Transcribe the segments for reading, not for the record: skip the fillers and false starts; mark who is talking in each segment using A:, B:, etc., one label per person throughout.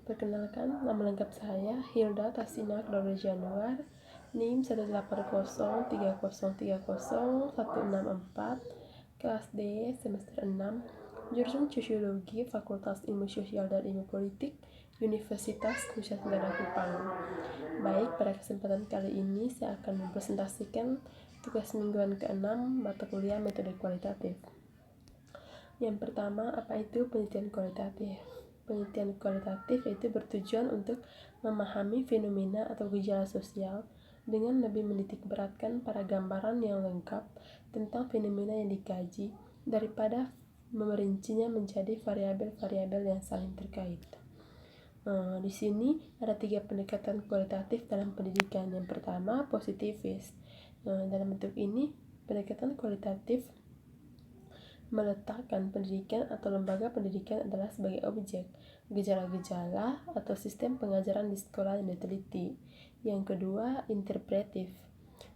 A: Perkenalkan, nama lengkap saya Hilda Tasinak Daura Januar, NIM 18030301664, kelas D, semester 6, jurusan Sosiologi, Fakultas Ilmu Sosial dan Ilmu Politik, Universitas Nusa Tenggara Kupang. Baik, pada kesempatan kali ini saya akan mempresentasikan tugas mingguan ke-6 mata kuliah metode kualitatif. Yang pertama, apa itu penelitian kualitatif? Penelitian kualitatif itu bertujuan untuk memahami fenomena atau gejala sosial dengan lebih menitik beratkan pada gambaran yang lengkap tentang fenomena yang dikaji daripada memerincinya menjadi variabel-variabel yang saling terkait. Di sini ada 3 pendekatan kualitatif dalam pendidikan. Yang pertama, positivis. Dalam bentuk ini, pendekatan kualitatif meletakkan pendidikan atau lembaga pendidikan adalah sebagai objek, gejala-gejala atau sistem pengajaran di sekolah yang diteliti. Yang kedua, interpretif.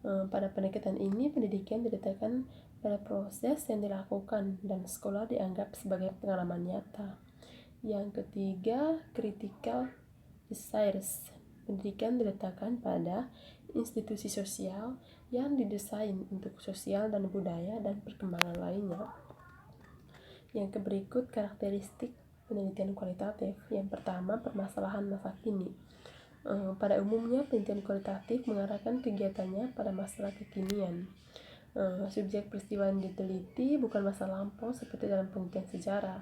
A: Pada pendekatan ini, pendidikan diletakkan pada proses yang dilakukan dan sekolah dianggap sebagai pengalaman nyata. Yang ketiga, critical desires. Pendidikan diletakkan pada institusi sosial yang didesain untuk sosial dan budaya dan perkembangan lainnya. Yang berikut karakteristik penelitian kualitatif. Yang pertama, permasalahan masa kini. Pada umumnya, penelitian kualitatif mengarahkan kegiatannya pada masalah kekinian. Subjek peristiwa yang diteliti bukan masa lampau seperti dalam penelitian sejarah.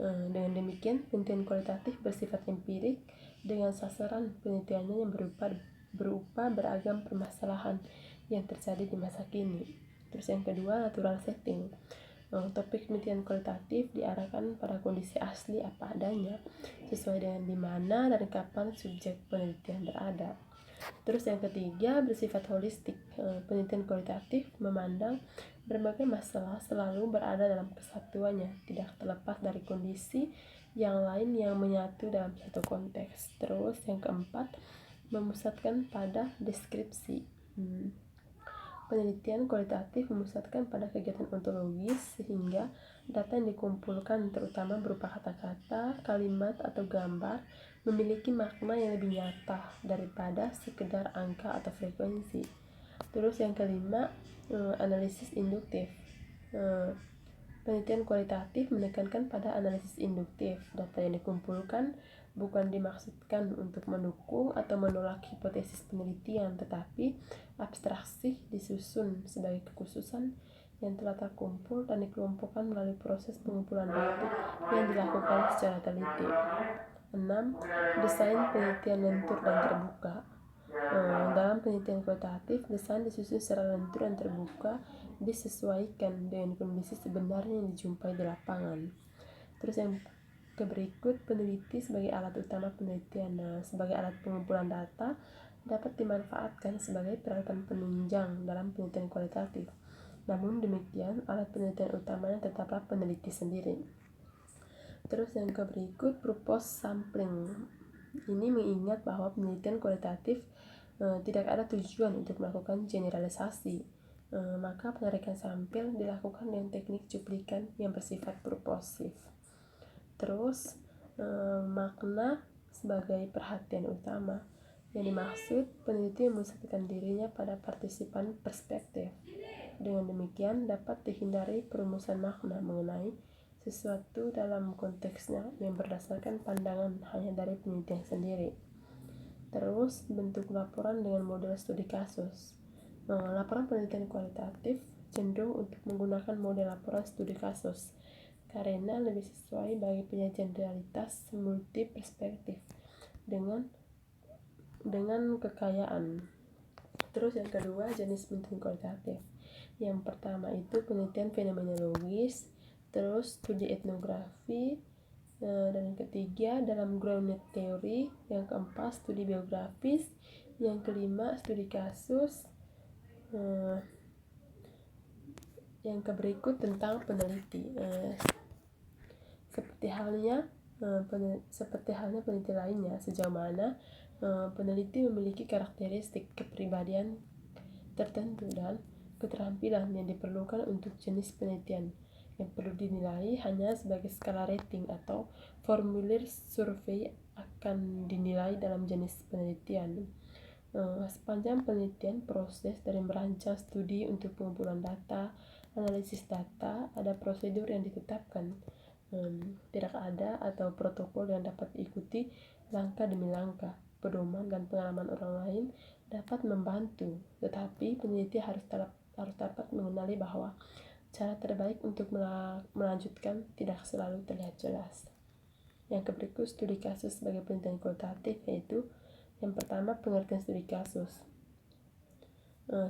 A: Dengan demikian, penelitian kualitatif bersifat empirik dengan sasaran penelitiannya yang berupa beragam permasalahan yang terjadi di masa kini. Terus yang kedua, natural setting. Topik penelitian kualitatif diarahkan pada kondisi asli apa adanya, sesuai dengan di mana dan kapan subjek penelitian berada. Terus yang ketiga, bersifat holistik. Penelitian kualitatif memandang berbagai masalah selalu berada dalam kesatuannya, tidak terlepas dari kondisi yang lain yang menyatu dalam satu konteks. Terus yang keempat, memusatkan pada deskripsi. Penelitian kualitatif memusatkan pada kegiatan ontologis sehingga data yang dikumpulkan terutama berupa kata-kata, kalimat, atau gambar memiliki makna yang lebih nyata daripada sekedar angka atau frekuensi. Terus yang kelima, analisis induktif. Penelitian kualitatif menekankan pada analisis induktif. Data yang dikumpulkan bukan dimaksudkan untuk mendukung atau menolak hipotesis penelitian, tetapi abstraksi disusun sebagai kekhususan yang telah terkumpul dan dikelompokkan melalui proses pengumpulan data yang dilakukan secara teliti. 6. Desain penelitian lentur dan terbuka. Dalam penelitian kualitatif, desain disusun secara lentur dan terbuka disesuaikan dengan kondisi sebenarnya yang dijumpai di lapangan. Terus yang berikut, peneliti sebagai alat utama penelitian. Sebagai alat pengumpulan data dapat dimanfaatkan sebagai peralatan penunjang dalam penelitian kualitatif. Namun demikian, alat penelitian utamanya tetaplah peneliti sendiri. Terus yang berikut, purpose sampling. Ini mengingat bahwa penelitian kualitatif tidak ada tujuan untuk melakukan generalisasi. Maka penarikan sampel dilakukan dengan teknik cuplikan yang bersifat purposif. Terus makna sebagai perhatian utama. Yang dimaksud, peneliti memusatkan dirinya pada partisipan perspektif. Dengan demikian dapat dihindari perumusan makna mengenai sesuatu dalam konteksnya yang berdasarkan pandangan hanya dari penelitian sendiri. Terus bentuk laporan dengan model studi kasus. Laporan penelitian kualitatif cenderung untuk menggunakan model laporan studi kasus karena lebih sesuai bagi penyajian realitas multi perspektif dengan kekayaan. Terus yang kedua, jenis penelitian kualitatif. Yang pertama itu penelitian fenomenologis, terus studi etnografi, dan yang ketiga dalam grounded theory, yang keempat studi biografis, yang kelima studi kasus, yang berikut tentang peneliti. Seperti halnya peneliti lainnya, sejauh mana peneliti memiliki karakteristik kepribadian tertentu dan keterampilan yang diperlukan untuk jenis penelitian yang perlu dinilai hanya sebagai skala rating atau formulir survei akan dinilai dalam jenis penelitian. Sepanjang penelitian, proses dari merancang studi untuk pengumpulan data, analisis data, ada prosedur yang ditetapkan. Tidak ada atau protokol yang dapat diikuti langkah demi langkah. Pedoman dan pengalaman orang lain dapat membantu, tetapi peneliti harus dapat mengenali bahwa cara terbaik untuk melanjutkan tidak selalu terlihat jelas. Yang berikut studi kasus sebagai penelitian kualitatif, yaitu yang pertama, pengertian studi kasus.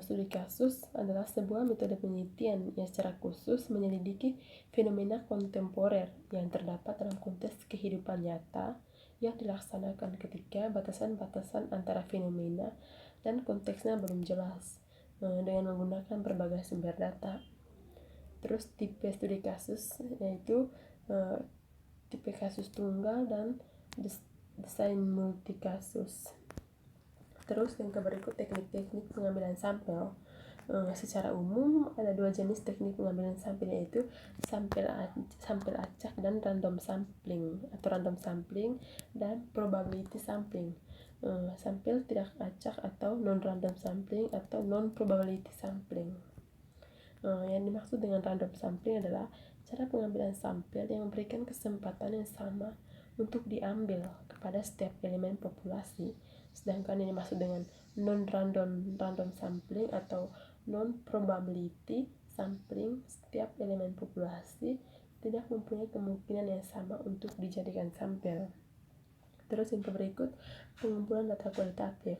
A: Studi kasus adalah sebuah metode penelitian yang secara khusus menyelidiki fenomena kontemporer yang terdapat dalam konteks kehidupan nyata yang dilaksanakan ketika batasan-batasan antara fenomena dan konteksnya belum jelas, dengan menggunakan berbagai sumber data. Terus tipe studi kasus yaitu tipe kasus tunggal dan desain multikasus. Terus yang berikut teknik-teknik pengambilan sampel. Secara umum ada dua jenis teknik pengambilan sampel, yaitu sampel acak dan random sampling atau random sampling dan probability sampling. Sampel tidak acak atau non random sampling atau non probability sampling. Yang dimaksud dengan random sampling adalah cara pengambilan sampel yang memberikan kesempatan yang sama untuk diambil kepada setiap elemen populasi. Sedangkan yang dimaksud dengan non-random sampling atau non-probability sampling, setiap elemen populasi tidak mempunyai kemungkinan yang sama untuk dijadikan sampel. Terus yang berikut, pengumpulan data kualitatif.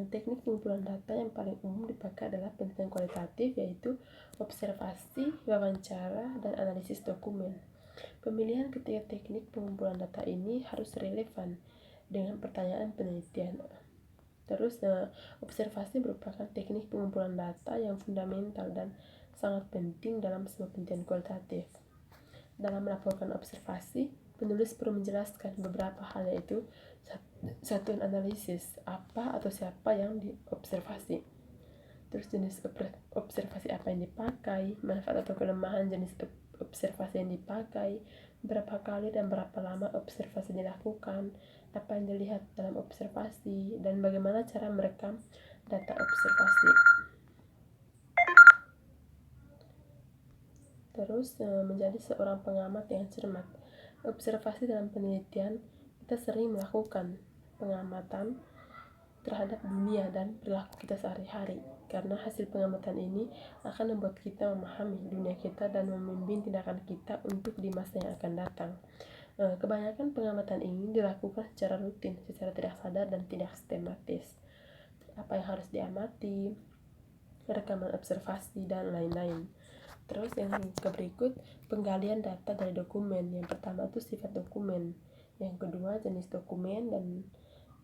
A: Teknik pengumpulan data yang paling umum dipakai adalah penelitian kualitatif, yaitu observasi, wawancara, dan analisis dokumen. Pemilihan ketiga teknik pengumpulan data ini harus relevan dengan pertanyaan penelitian. Terus, observasi merupakan teknik pengumpulan data yang fundamental dan sangat penting dalam sebuah penelitian kualitatif. Dalam melakukan observasi, penulis perlu menjelaskan beberapa hal, yaitu satuan analisis, apa atau siapa yang diobservasi. Terus jenis observasi apa yang dipakai, manfaat atau kelemahan jenis observasi yang dipakai, berapa kali dan berapa lama observasi dilakukan, apa yang dilihat dalam observasi, dan bagaimana cara merekam data observasi. Terus, menjadi seorang pengamat yang cermat. Observasi dalam penelitian, kita sering melakukan pengamatan terhadap dunia dan perilaku kita sehari-hari, karena hasil pengamatan ini akan membuat kita memahami dunia kita dan memimpin tindakan kita untuk di masa yang akan datang. Kebanyakan pengamatan ini dilakukan secara rutin, secara tidak sadar dan tidak sistematis. Apa yang harus diamati, rekaman observasi, dan lain-lain. Terus yang berikut, penggalian data dari dokumen. Yang pertama itu sifat dokumen, yang kedua jenis dokumen, dan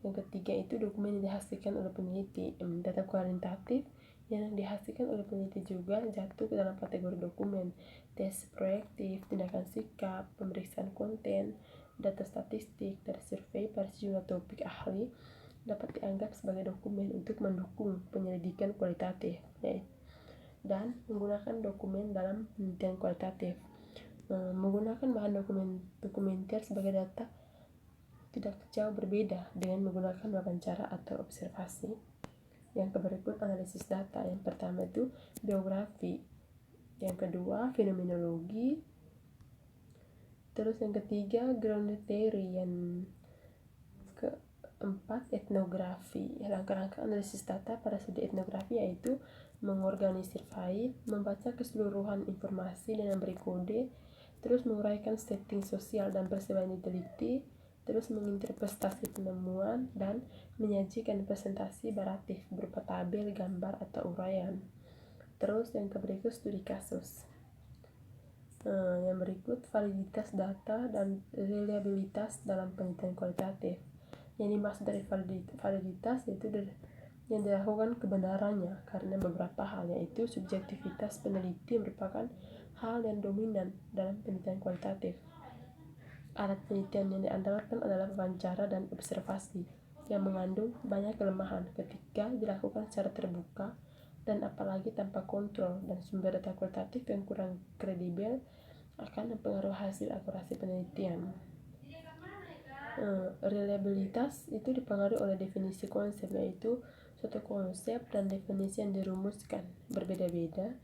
A: yang ketiga itu dokumen yang dihasilkan oleh peneliti. Data kualitatif yang dihasilkan oleh peneliti juga jatuh ke dalam kategori dokumen. Tes proyektif, tindakan sikap, pemeriksaan konten, data statistik dari survei pada sejumlah topik ahli dapat dianggap sebagai dokumen untuk mendukung penyelidikan kualitatif, dan menggunakan dokumen dalam penelitian kualitatif. Menggunakan bahan dokumenter sebagai data tidak jauh berbeda dengan menggunakan wawancara atau observasi. Yang berikut analisis data. Yang pertama itu biografi, yang kedua fenomenologi, terus yang ketiga ground theory, yang keempat etnografi. Langkah-langkah analisis data pada studi etnografi yaitu mengorganisir file, membaca keseluruhan informasi dan memberi kode, terus menguraikan setting sosial dan persebaran diteliti, terus menginterpretasi penemuan, dan menyajikan presentasi baratif berupa tabel, gambar, atau uraian. Terus yang berikut studi kasus. Yang berikut validitas data dan reliabilitas dalam penelitian kualitatif. Yang dimaksud dari validitas yaitu yang dilakukan kebenarannya karena beberapa hal, yaitu subjektivitas peneliti merupakan hal yang dominan dalam penelitian kualitatif. Alat penelitian yang diandalkan adalah wawancara dan observasi yang mengandung banyak kelemahan ketika dilakukan secara terbuka dan apalagi tanpa kontrol, dan sumber data kualitatif yang kurang kredibel akan mempengaruhi hasil akurasi penelitian. Reliabilitas itu dipengaruhi oleh definisi konsep, yaitu suatu konsep dan definisi yang dirumuskan berbeda-beda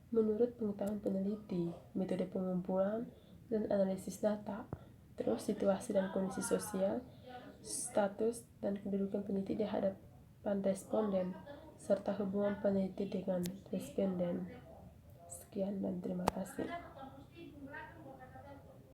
A: menurut pengetahuan peneliti, metode pengumpulan dan analisis data, terus situasi dan kondisi sosial, status dan kedudukan peneliti di hadapan responden, serta hubungan peneliti dengan responden. Sekian dan terima kasih.